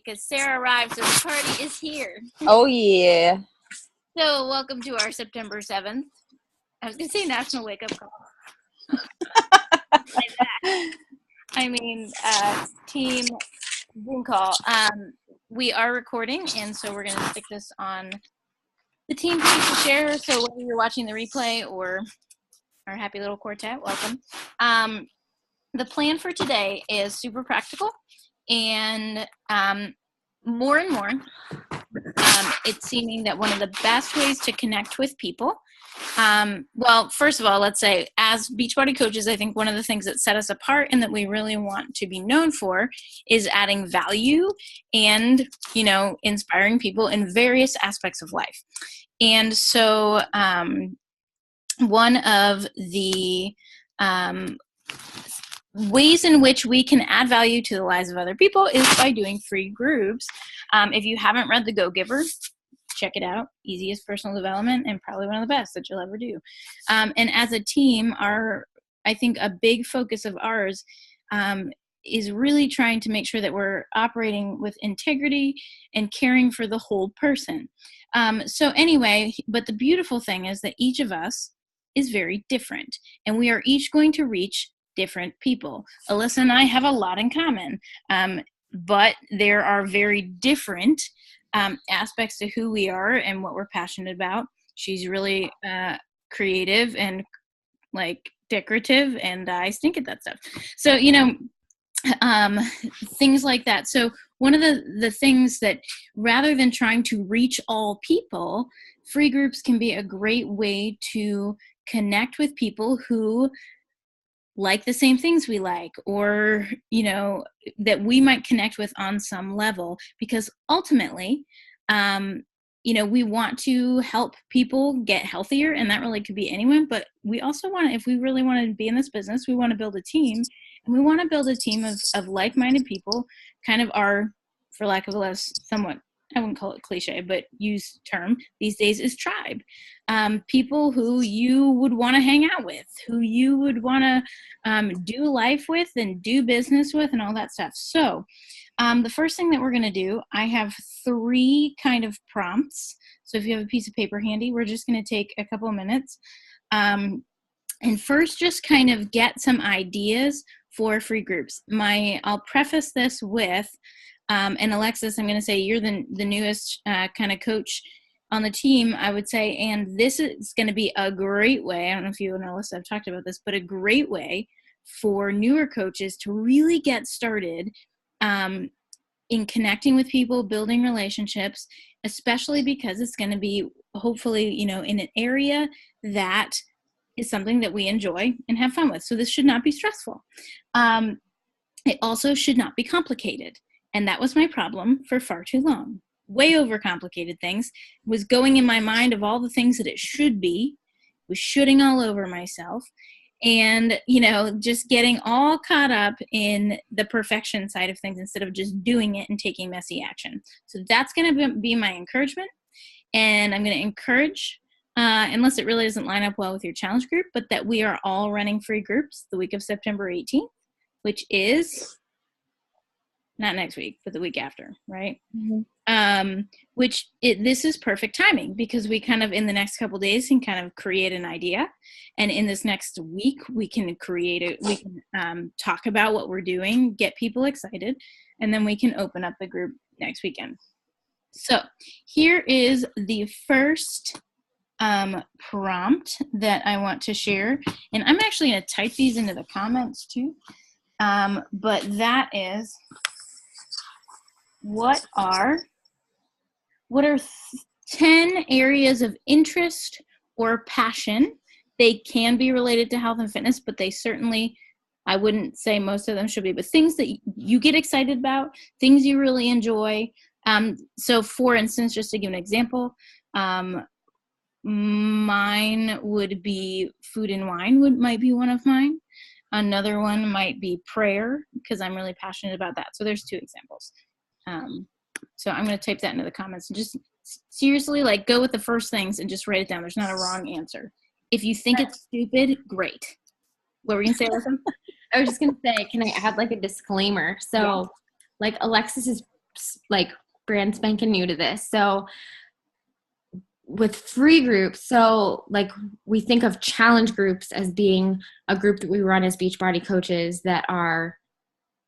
because Sarah arrived, so the party is here. Oh, yeah. So welcome to our September 7th. I was going to say National Wake Up Call. Like that. I mean, team Zoom call. We are recording, and so we're going to stick this on the team page to share. So whether you're watching the replay or our happy little quartet, welcome. The plan for today is super practical, and more and more, it's seeming that one of the best ways to connect with people, well, first of all, let's say as Beachbody coaches, I think one of the things that set us apart and that we really want to be known for is adding value and, you know, inspiring people in various aspects of life. And so one of the ways in which we can add value to the lives of other people is by doing free groups. If you haven't read The Go-Giver, check it out. Easiest personal development and probably one of the best that you'll ever do. And as a team, I think a big focus of ours is really trying to make sure that we're operating with integrity and caring for the whole person. So anyway, but the beautiful thing is that each of us is very different, and we are each going to reach different people. Alyssa and I have a lot in common, but there are very different aspects to who we are and what we're passionate about. She's really creative and like decorative, and I stink at that stuff. So, you know, things like that. So one of the things that, rather than trying to reach all people, free groups can be a great way to connect with people who like the same things we like, or, you know, that we might connect with on some level, because ultimately, you know, we want to help people get healthier, and that really could be anyone, but we also want to, if we really want to be in this business, we want to build a team, and we want to build a team of like-minded people, kind of our, for lack of a less somewhat, I wouldn't call it cliche, but used term these days is tribe. People who you would want to hang out with, who you would want to do life with and do business with and all that stuff. So the first thing that we're going to do, I have 3 kind of prompts. So if you have a piece of paper handy, we're just going to take a couple of minutes. And first, just kind of get some ideas for free groups. I'll preface this with, and Alexis, I'm going to say you're the newest kind of coach on the team, I would say, and this is going to be a great way, I don't know if you and Alyssa have talked about this, but a great way for newer coaches to really get started in connecting with people, building relationships, especially because it's going to be hopefully, you know, in an area that is something that we enjoy and have fun with. So this should not be stressful. It also should not be complicated. And that was my problem for far too long. Way overcomplicated things. Was going in my mind of all the things that it should be. Was shooting all over myself. And, you know, just getting all caught up in the perfection side of things instead of just doing it and taking messy action. So that's going to be my encouragement. And I'm going to encourage, unless it really doesn't line up well with your challenge group, but that we are all running free groups the week of September 18th, which is not next week, but the week after, right? Mm-hmm. This is perfect timing, because we kind of, in the next couple of days, can kind of create an idea. And in this next week, we can create it. We can talk about what we're doing, get people excited, and then we can open up the group next weekend. So here is the first prompt that I want to share. And I'm actually going to type these into the comments too. But that is, what are 10 areas of interest or passion? They can be related to health and fitness, but they certainly, I wouldn't say most of them should be, but things that you get excited about, things you really enjoy. So for instance, just to give an example, mine would be food and wine might be one of mine. Another one might be prayer, because I'm really passionate about that. So there's 2 examples. So I'm going to type that into the comments, and just seriously, like, go with the first things and just write it down. There's not a wrong answer. If you think it's stupid, great. What were you going to say, Alyssa? I was just going to say, can I add like a disclaimer? So like Alexis is like brand spanking new to this. So with free groups, so like we think of challenge groups as being a group that we run as Beachbody coaches that are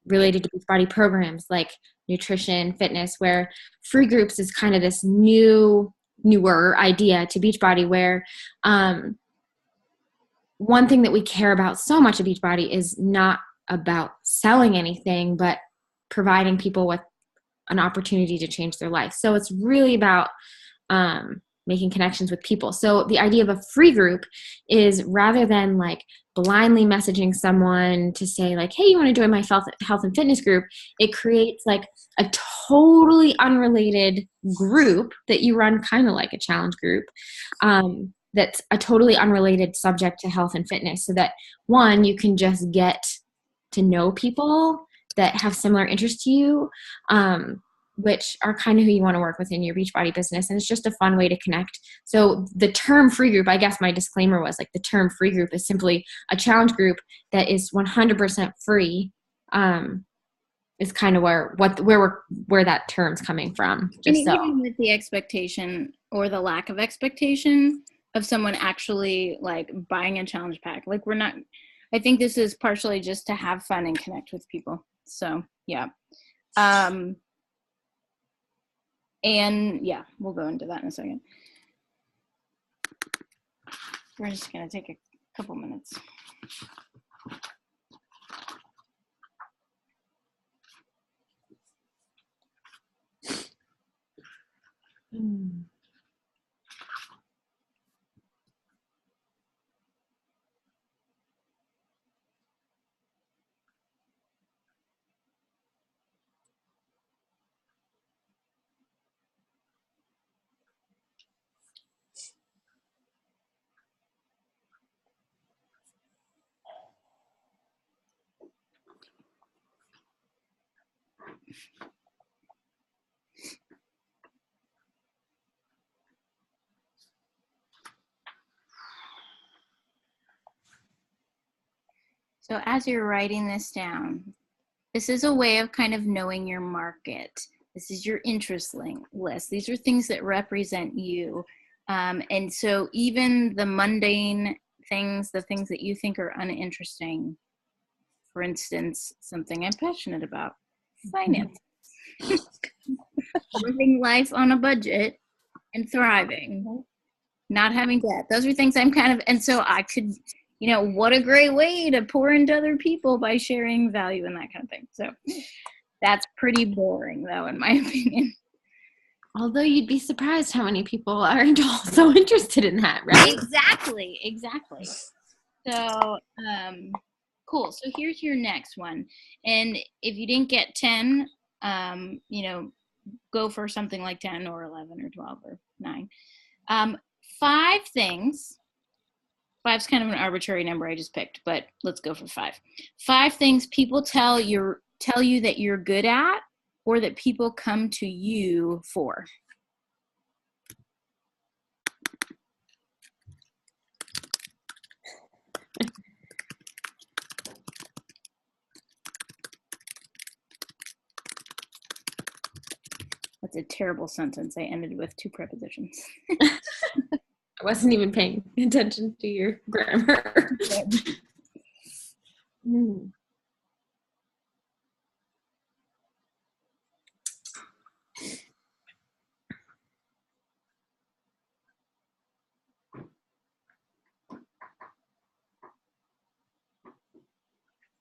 related to Beachbody programs like nutrition, fitness, where free groups is kind of this newer idea to Beachbody, where one thing that we care about so much at Beachbody is not about selling anything, but providing people with an opportunity to change their life. So it's really about making connections with people. So the idea of a free group is, rather than like blindly messaging someone to say like, hey, you want to join my health and fitness group, it creates like a totally unrelated group that you run kind of like a challenge group. That's a totally unrelated subject to health and fitness, so that one, you can just get to know people that have similar interests to you, which are kind of who you want to work with in your Beachbody business. And it's just a fun way to connect. So the term free group, I guess my disclaimer was like, the term free group is simply a challenge group that is 100% free, is kind of where that term's coming from. And even with the expectation or the lack of expectation of someone actually like buying a challenge pack. Like I think this is partially just to have fun and connect with people. So yeah. And yeah, we'll go into that in a second. We're just going to take a couple minutes. So as you're writing this down, this is a way of kind of knowing your market. This is your interest list. These are things that represent you. And so even the mundane things, the things that you think are uninteresting, for instance, something I'm passionate about, finance, living life on a budget and thriving, not having debt. Those are things I'm kind of, and so I could, what a great way to pour into other people by sharing value and that kind of thing. So that's pretty boring though, in my opinion. Although you'd be surprised how many people aren't also interested in that, right? Exactly. So, cool. So here's your next one. And if you didn't get 10, go for something like 10 or 11 or 12 or 9. 5 things. 5's kind of an arbitrary number I just picked, but let's go for 5. 5 things people tell you that you're good at, or that people come to you for. That's a terrible sentence. I ended with 2 prepositions. I wasn't even paying attention to your grammar.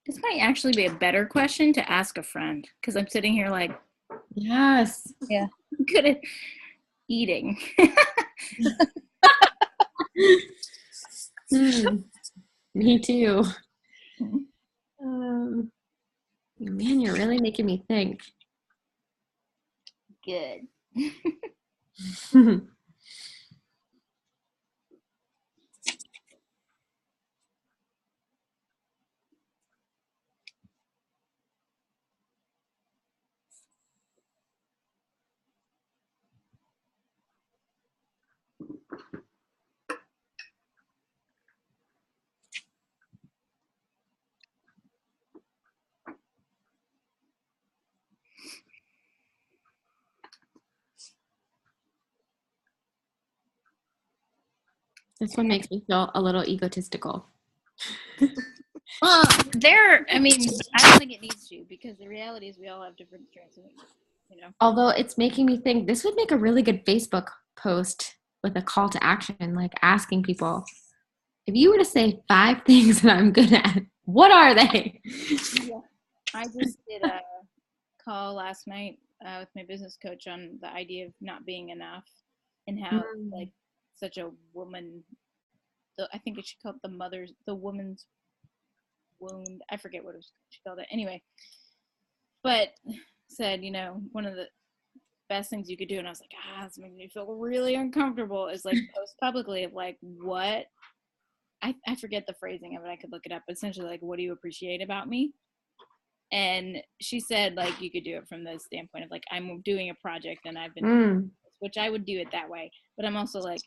This might actually be a better question to ask a friend, because I'm sitting here like, yes, yeah, I'm good at eating. Me too. Man, you're really making me think. Good. This one makes me feel a little egotistical. Well, I don't think it needs to, because the reality is we all have different strengths and weaknesses, you know. Although it's making me think this would make a really good Facebook post with a call to action, like asking people, if you were to say 5 things that I'm good at, what are they? Yeah. I just did a call last night with my business coach on the idea of not being enough, and how like such a woman, I think it should call it the woman's wound. I forget what she called it. Anyway, but said, one of the best things you could do, and I was like, it's making me feel really uncomfortable, is like post publicly of like what I forget the phrasing of it. I could look it up. But essentially, like, what do you appreciate about me? And she said, like, you could do it from the standpoint of like, I'm doing a project and I've been, which I would do it that way. But I'm also like,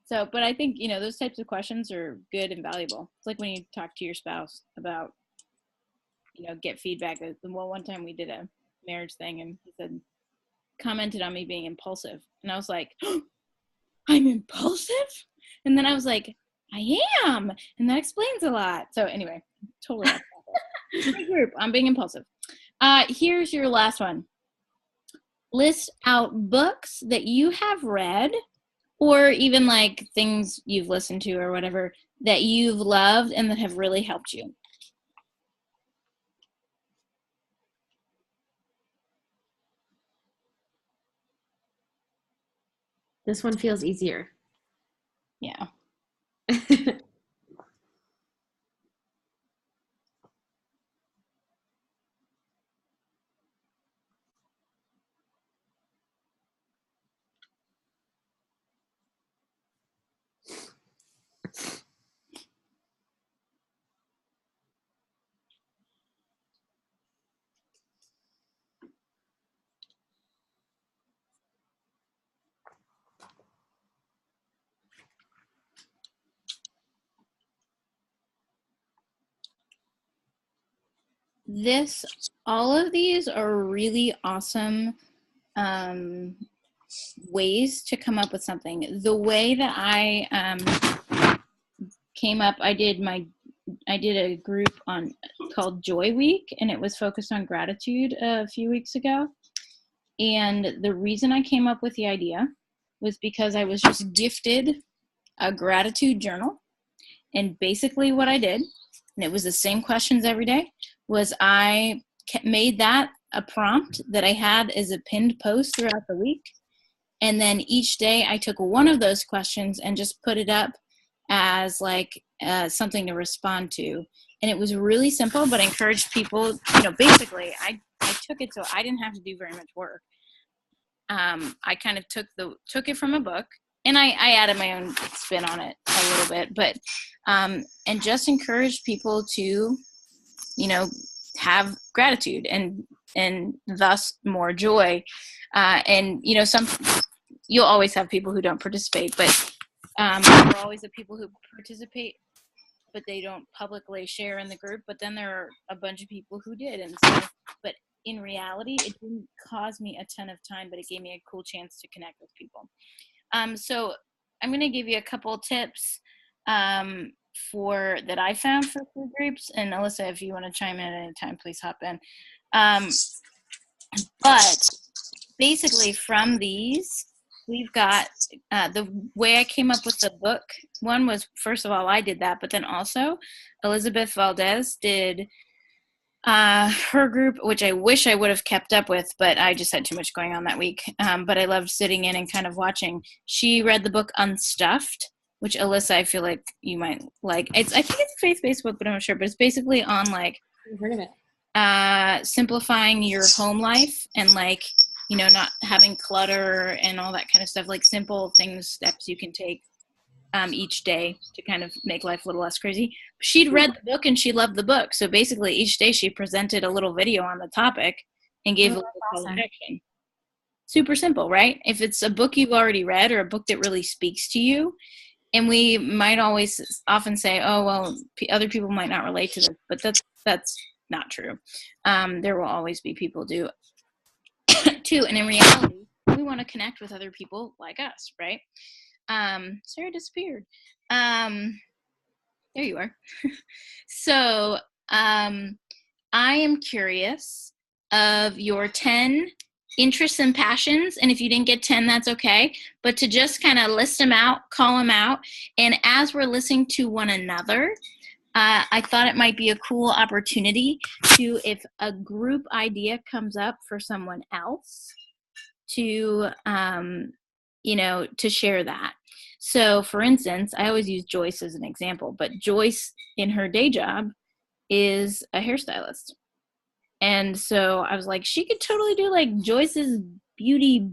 so, but I think, those types of questions are good and valuable. It's like when you talk to your spouse about, get feedback. Well, one time we did a marriage thing, and he said, commented on me being impulsive. And I was like, I'm impulsive? And then I was like, I am. And that explains a lot. So anyway, totally off topic. Great group on being impulsive. Here's your last one. List out books that you have read, or even like things you've listened to or whatever that you've loved and that have really helped you. This one feels easier. Yeah. All of these are really awesome ways to come up with something. The way that I came up, I did a group called Joy Week, and it was focused on gratitude a few weeks ago. And the reason I came up with the idea was because I was just gifted a gratitude journal. And basically what I did, and it was the same questions every day, was I made that a prompt that I had as a pinned post throughout the week. And then each day I took one of those questions and just put it up as like something to respond to. And it was really simple, but I encouraged people, basically I took it so I didn't have to do very much work. I kind of took it from a book, and I added my own spin on it a little bit, but and just encouraged people to, have gratitude and thus more joy. And you'll always have people who don't participate, but there are always the people who participate, but they don't publicly share in the group. But then there are a bunch of people who did, and so, but in reality, it didn't cause me a ton of time, but it gave me a cool chance to connect with people. So I'm going to give you a couple tips that I found for food groups. And Alyssa, if you want to chime in at any time, please hop in. But basically from these, we've got the way I came up with the book. One was, first of all, I did that, but then also Elizabeth Valdez did her group, which I wish I would have kept up with, but I just had too much going on that week. But I loved sitting in and kind of watching. She read the book Unstuffed, which Alyssa, I feel like you might like. I think it's a faith-based book, but I'm not sure. But it's basically on like I've heard of it. Simplifying your home life and like, not having clutter and all that kind of stuff, like simple steps you can take each day to kind of make life a little less crazy. She'd read the book and she loved the book. So basically each day she presented a little video on the topic and gave a little call to action. Super simple, right? If it's a book you've already read or a book that really speaks to you, and we might often say, oh, well, other people might not relate to this, but that's not true. There will always be people too. And in reality, we want to connect with other people like us, right? Sarah disappeared. There you are. So, I am curious of your 10 interests and passions. And if you didn't get 10, that's okay. But to just kind of list them out, call them out. And as we're listening to one another, I thought it might be a cool opportunity to, if a group idea comes up for someone else, to, to share that. So, for instance, I always use Joyce as an example, but Joyce in her day job is a hairstylist. And so I was like, she could totally do like Joyce's beauty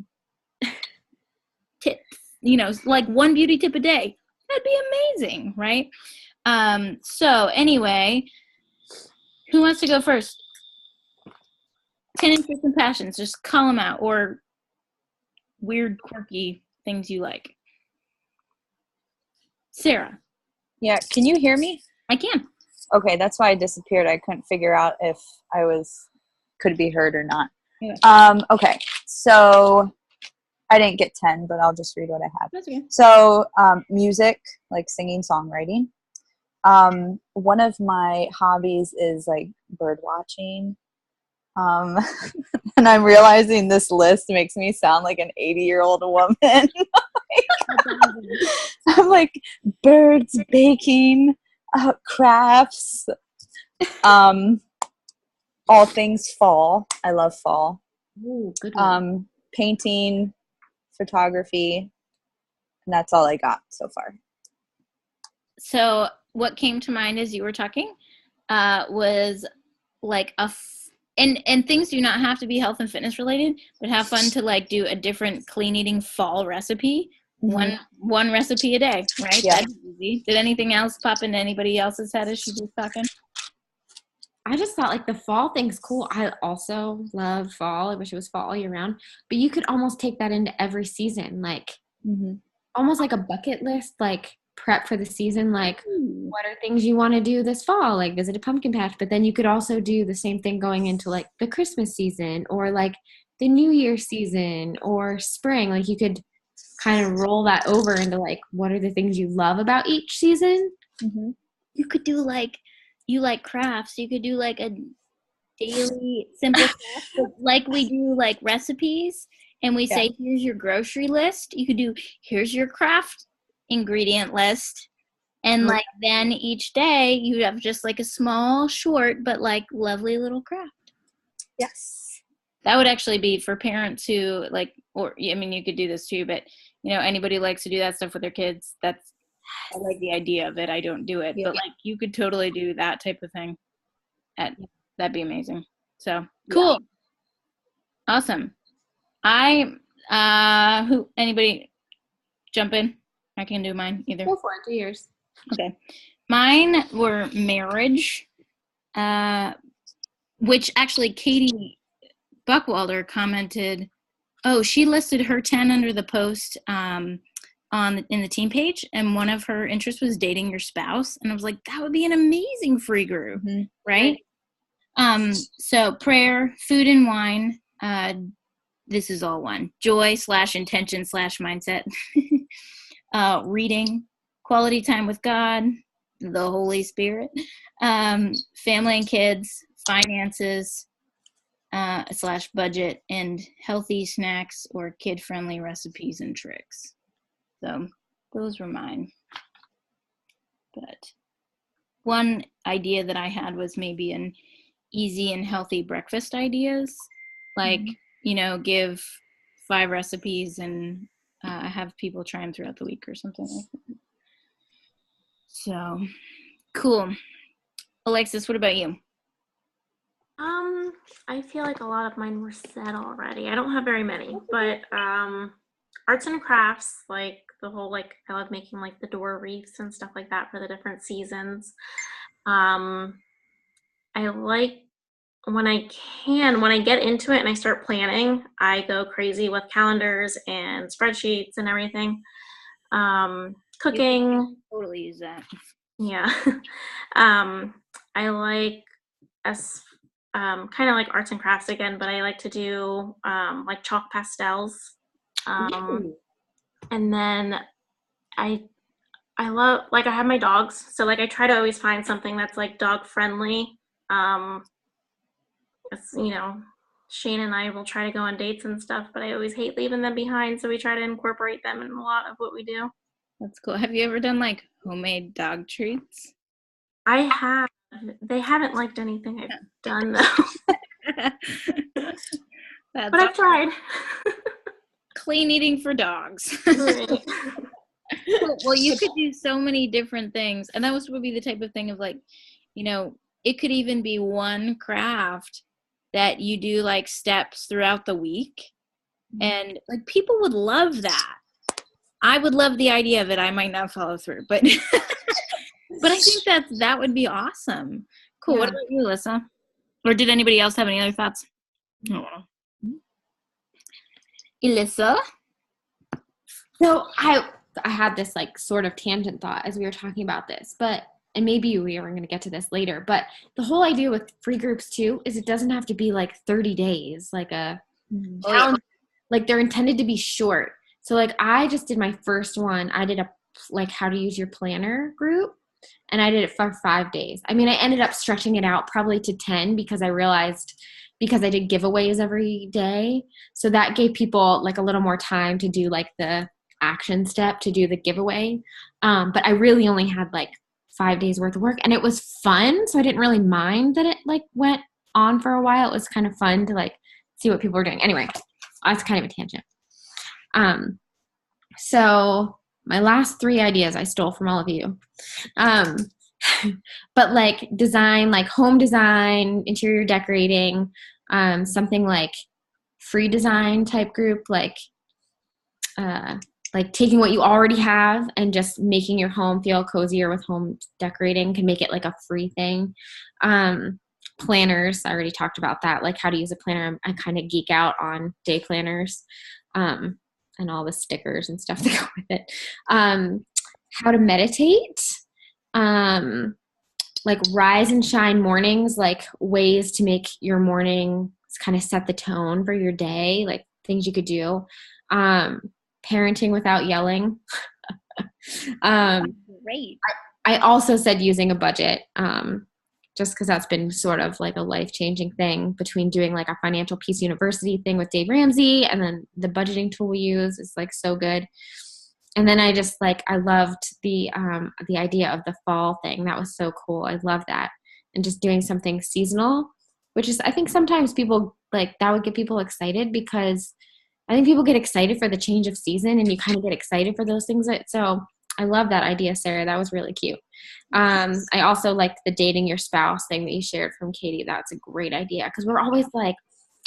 tips, like one beauty tip a day. That'd be amazing, right? So anyway, who wants to go first? 10 interests and passions, just call them out, or weird, quirky things you like. Sarah. Yeah, can you hear me? I can. Okay, that's why I disappeared. I couldn't figure out if I could be heard or not. Yeah. Okay, so I didn't get 10, but I'll just read what I have. That's okay. So music, like singing, songwriting. One of my hobbies is like bird watching. And I'm realizing this list makes me sound like an 80-year-old woman. I'm like birds, baking, crafts, all things fall. I love fall. Ooh, good one. Painting, photography, and that's all I got so far. So what came to mind as you were talking was like and things do not have to be health and fitness related, but have fun to like do a different clean eating fall recipe. Mm-hmm. One recipe a day, right? Yeah. That's easy. Did anything else pop into anybody else's head as she was talking? I just thought like the fall thing's cool. I also love fall. I wish it was fall all year round. But you could almost take that into every season, like almost like a bucket list, like prep for the season. Like, what are things you want to do this fall? Like visit a pumpkin patch. But then you could also do the same thing going into like the Christmas season or like the New Year season or spring. Like you could kind of roll that over into like, what are the things you love about each season? You could do like, you like crafts, you could do like a daily simple craft, like we do like recipes and we say, here's your grocery list. You could do, here's your craft ingredient list. And like then each day you have just like a small, short, but like lovely little craft. Yes. That would actually be for parents who like, or I mean, you could do this too, but anybody who likes to do that stuff with their kids, I like the idea of it. I don't do it, but like you could totally do that type of thing. That'd be amazing. So cool. Yeah. Awesome. Anybody jump in? I can do mine either. Go for it. Do yours. Okay. Mine were marriage, which actually Katie Buckwalder commented, she listed her 10 under the post in the team page, and one of her interests was dating your spouse, and I was like, that would be an amazing free group, right? So prayer, food and wine, this is all one. Joy / intention / mindset. Reading, quality time with God, the Holy Spirit, family and kids, finances, / budget, and healthy snacks or kid-friendly recipes and tricks. So those were mine. But one idea that I had was maybe an easy and healthy breakfast ideas, like, give 5 recipes and have people try them throughout the week or something like that. So cool. Alexis, what about you? I feel like a lot of mine were said already. I don't have very many, but arts and crafts, like the whole, like I love making like the door wreaths and stuff like that for the different seasons. I like when I get into it and I start planning, I go crazy with calendars and spreadsheets and everything. Cooking. Totally use that. Yeah. I like kind of like arts and crafts again, but I like to do like chalk pastels. And then I love, like, I have my dogs, so like I try to always find something that's like dog friendly. It's, Shane and I will try to go on dates and stuff, but I always hate leaving them behind, so we try to incorporate them in a lot of what we do. That's cool. Have you ever done like homemade dog treats? I have. They haven't liked anything I've done though. But I've tried. Clean eating for dogs. Right. Well, you could do so many different things. And that would be the type of thing of like, it could even be one craft that you do like steps throughout the week. And like people would love that. I would love the idea of it. I might not follow through, but but I think that would be awesome. Cool. Yeah. What about you, Alyssa? Or did anybody else have any other thoughts? Oh. Alyssa? So I had this like sort of tangent thought as we were talking about this, and maybe we are going to get to this later, but the whole idea with free groups too is it doesn't have to be like 30 days, like a challenge. Like they're intended to be short. So like I just did my first one. I did a like how to use your planner group, and I did it for 5 days. I mean, I ended up stretching it out probably to 10 because I realized because I did giveaways every day. So that gave people like a little more time to do like the action step to do the giveaway. But I really only had like 5 days worth of work, and it was fun. So I didn't really mind that it like went on for a while. It was kind of fun to like see what people were doing. Anyway, that's kind of a tangent. So my last 3 ideas I stole from all of you. But like design, like home design, interior decorating, something like free design type group, like taking what you already have and just making your home feel cozier with home decorating can make it like a free thing. Planners, I already talked about that, like how to use a planner. I kind of geek out on day planners, and all the stickers and stuff that go with it. How to meditate, like rise and shine mornings, like ways to make your morning kind of set the tone for your day, like things you could do. Parenting without yelling. Great. I also said using a budget, just because that's been sort of like a life-changing thing between doing like a Financial Peace University thing with Dave Ramsey and then the budgeting tool we use is like so good. And then I just like, I loved the idea of the fall thing. That was so cool. I love that. And just doing something seasonal, which is, I think sometimes people like that would get people excited because I think people get excited for the change of season and you kind of get excited for those things. So I love that idea, Sarah. That was really cute. I also liked the dating your spouse thing that you shared from Katie. That's a great idea because we're always like,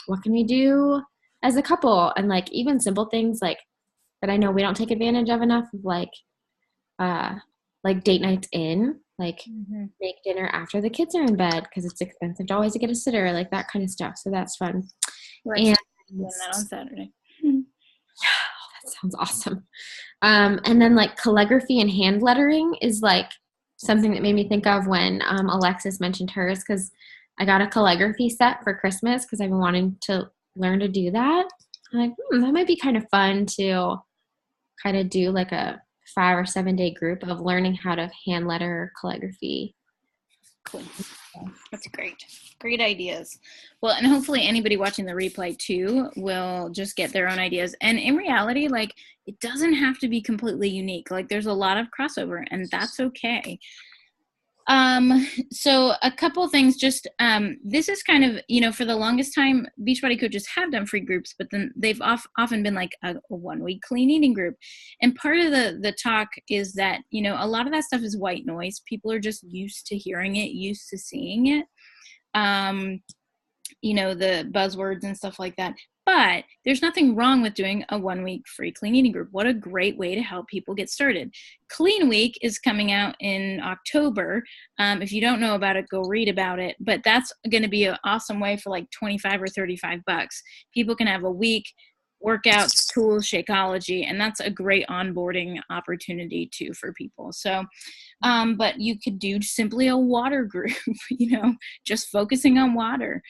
what can we do as a couple? And like even simple things like that I know we don't take advantage of enough of like date nights in, like make dinner after the kids are in bed because it's expensive to always get a sitter, like that kind of stuff. So that's fun. We're doing that on Saturday. That sounds awesome. And then like calligraphy and hand lettering is like something that made me think of when Alexis mentioned hers, because I got a calligraphy set for Christmas because I've been wanting to learn to do that. I'm like, that might be kind of fun to kind of do like a 5 or 7 day group of learning how to hand letter calligraphy. Cool. That's great. Great ideas. Well, and hopefully anybody watching the replay too will just get their own ideas. And in reality, like it doesn't have to be completely unique. Like there's a lot of crossover and that's okay. So a couple things, just, this is kind of, for the longest time, Beachbody coaches have done free groups, but then they've often been like a 1 week clean eating group. And part of the talk is that, a lot of that stuff is white noise. People are just used to hearing it, used to seeing it. The buzzwords and stuff like that. But there's nothing wrong with doing a 1 week free clean eating group. What a great way to help people get started. Clean Week is coming out in October. If you don't know about it, go read about it. But that's going to be an awesome way for like $25 or $35. People can have a week, workouts, tools, Shakeology, and that's a great onboarding opportunity too for people. So, but you could do simply a water group, just focusing on water,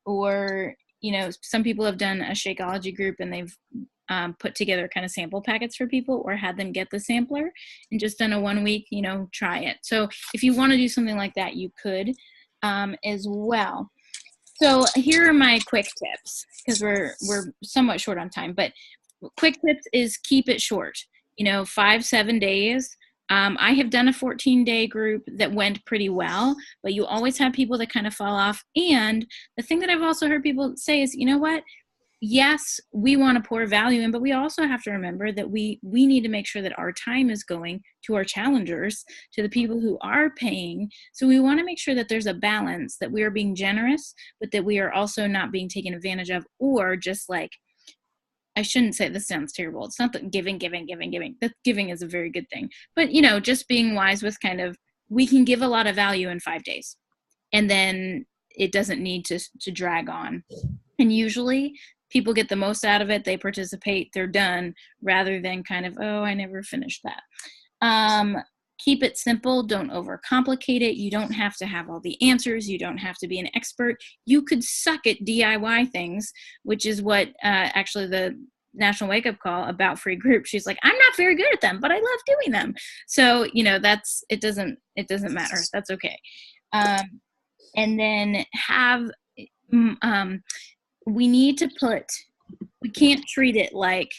or some people have done a Shakeology group and they've put together kind of sample packets for people or had them get the sampler and just done a 1 week, try it. So if you want to do something like that, you could as well. So here are my quick tips, because we're somewhat short on time, but quick tips is keep it short, 5-7 days. I have done a 14-day group that went pretty well, but you always have people that kind of fall off. And the thing that I've also heard people say is, you know what? Yes, we want to pour value in, but we also have to remember that we need to make sure that our time is going to our challengers, to the people who are paying. So we want to make sure that there's a balance, that we are being generous, but that we are also not being taken advantage of, or just like, I shouldn't say, this sounds terrible. It's not that giving. That giving is a very good thing. But, just being wise with kind of, we can give a lot of value in 5 days, and then it doesn't need to drag on. And usually people get the most out of it. They participate, they're done, rather than kind of, oh, I never finished that. Keep it simple. Don't overcomplicate it. You don't have to have all the answers. You don't have to be an expert. You could suck at DIY things, which is what actually the National Wake Up Call about free groups. She's like, I'm not very good at them, but I love doing them. So, it doesn't matter. That's okay. And then we can't treat it like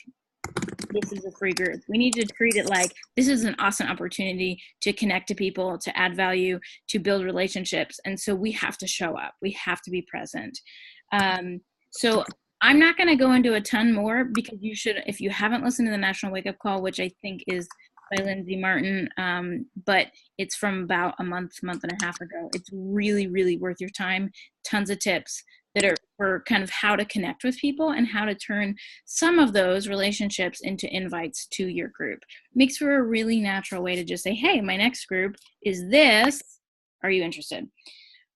this is a free group. We need to treat it like this is an awesome opportunity to connect to people, to add value, to build relationships. And so we have to show up. We have to be present. So I'm not going to go into a ton more, because you should, if you haven't listened to the National Wake Up Call, which I think is by Lindsay Martin, but it's from about a month and a half ago. It's really, really worth your time. Tons of tips that are for kind of how to connect with people and how to turn some of those relationships into invites to your group. Makes for a really natural way to just say, hey, my next group is this. Are you interested?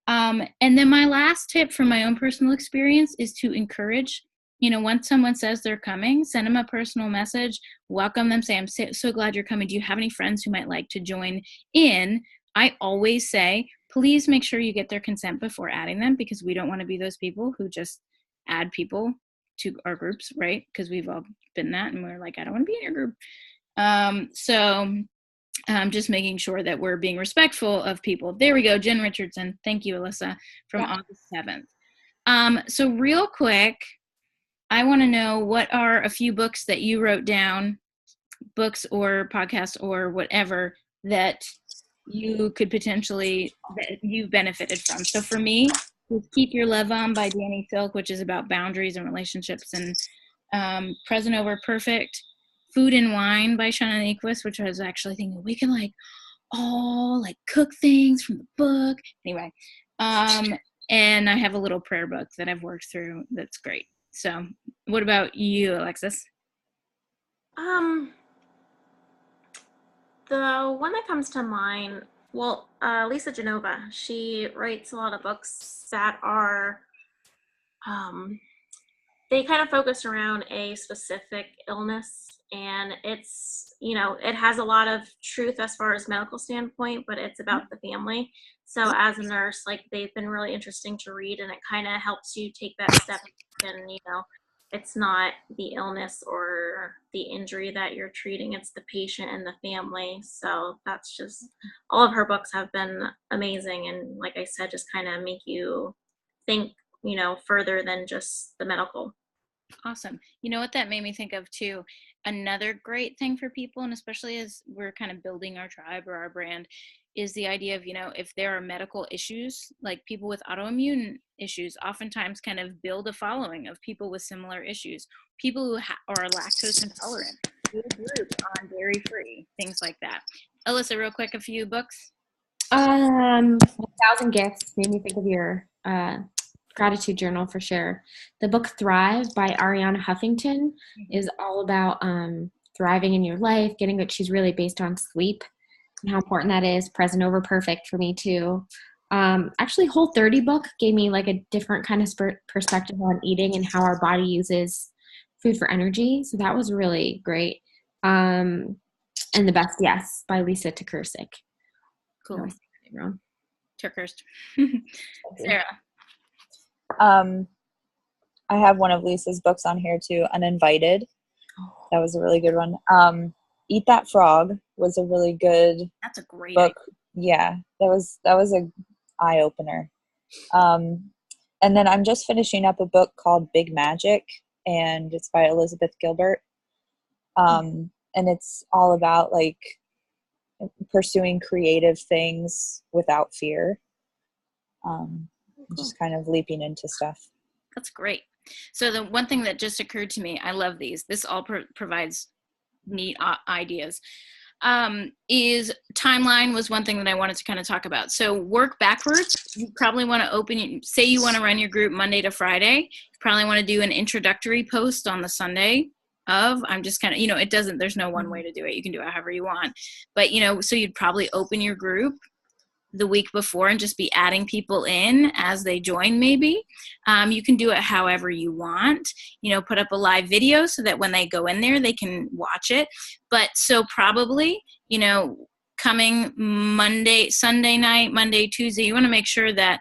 And then my last tip from my own personal experience is to encourage. Once someone says they're coming, send them a personal message, welcome them, say, I'm so glad you're coming. Do you have any friends who might like to join in? I always say, please make sure you get their consent before adding them, because we don't want to be those people who just add people to our groups, right? Because we've all been that, and we're like, I don't want to be in your group. So just making sure that we're being respectful of people. There we go. Jen Richardson. Thank you, Alyssa, from August 7th. So real quick, I want to know, what are a few books that you wrote down, books or podcasts or whatever, that you could potentially, that you benefited from. So for me, it's Keep Your Love On by Danny Silk, which is about boundaries and relationships, and Present Over Perfect. Food and Wine by Shannon Equus, which I was actually thinking we can all cook things from the book. Anyway, and I have a little prayer book that I've worked through that's great. So what about you, Alexis? The one that comes to mind, Lisa Genova, she writes a lot of books that are, they kind of focus around a specific illness, and it's, it has a lot of truth as far as medical standpoint, but it's about the family. So as a nurse, they've been really interesting to read, and it kind of helps you take that step, and, it's not the illness or the injury that you're treating, it's the patient and the family. So that's just, all of her books have been amazing. And like I said, just kind of make you think, further than just the medical. Awesome. You know what that made me think of too? Another great thing for people, and especially as we're kind of building our tribe or our brand, is the idea of, if there are medical issues, like people with autoimmune issues, oftentimes kind of build a following of people with similar issues, people who are lactose intolerant, do a group on dairy free, things like that. Alyssa, real quick, a few books. 1,000 Gifts made me think of your gratitude journal for sure. The book Thrive by Ariana Huffington is all about thriving in your life, getting good. She's really based on sleep and how important that is. Present Over Perfect for me too. Actually, Whole30 book gave me a different kind of perspective on eating and how our body uses food for energy. So that was really great. And The Best Yes by Lisa Tukersic. Cool. Turkhurst. Sarah. I have one of Lisa's books on here too, Uninvited. That was a really good one. Eat That Frog was a really good That's a great book. idea. Yeah, that was a eye opener. And then I'm just finishing up a book called Big Magic, and it's by Elizabeth Gilbert. And it's all about like pursuing creative things without fear. Just kind of leaping into stuff. That's great. So the one thing that just occurred to me, I love these. This all provides neat ideas. Is timeline was one thing that I wanted to kind of talk about. So work backwards. You probably want to say you want to run your group Monday to Friday. You probably want to do an introductory post on the Sunday of, I'm just kind of, there's no one way to do it. You can do it however you want. But, so you'd probably open your group the week before and just be adding people in as they join maybe. You can do it however you want, put up a live video so that when they go in there, they can watch it. But so probably, coming Sunday night, Monday, Tuesday, you want to make sure that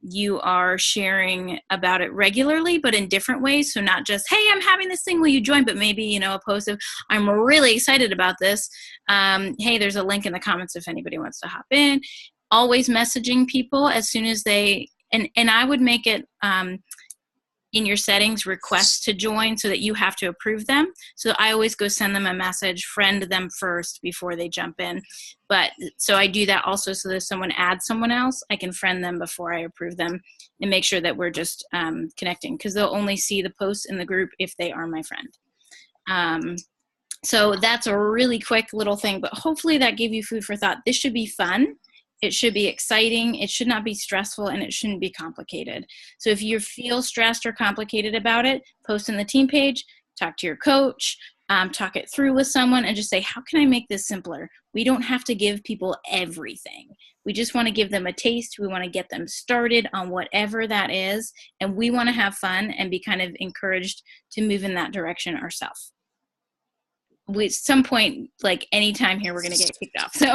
you are sharing about it regularly, but in different ways. So not just, hey, I'm having this thing, will you join? But maybe, a post of, I'm really excited about this. Hey, there's a link in the comments if anybody wants to hop in. Always messaging people as soon as they, and I would make it in your settings requests to join so that you have to approve them. So I always go send them a message, friend them first before they jump in. But so I do that also so that if someone adds someone else, I can friend them before I approve them and make sure that we're just connecting, because they'll only see the posts in the group if they are my friend. So that's a really quick little thing, but hopefully that gave you food for thought. This should be fun. It should be exciting. It should not be stressful, and it shouldn't be complicated. So if you feel stressed or complicated about it, post in the team page, talk to your coach, talk it through with someone, and just say, how can I make this simpler? We don't have to give people everything. We just want to give them a taste. We want to get them started on whatever that is, and we want to have fun and be kind of encouraged to move in that direction ourselves. At some point, like anytime here, we're going to get kicked off. So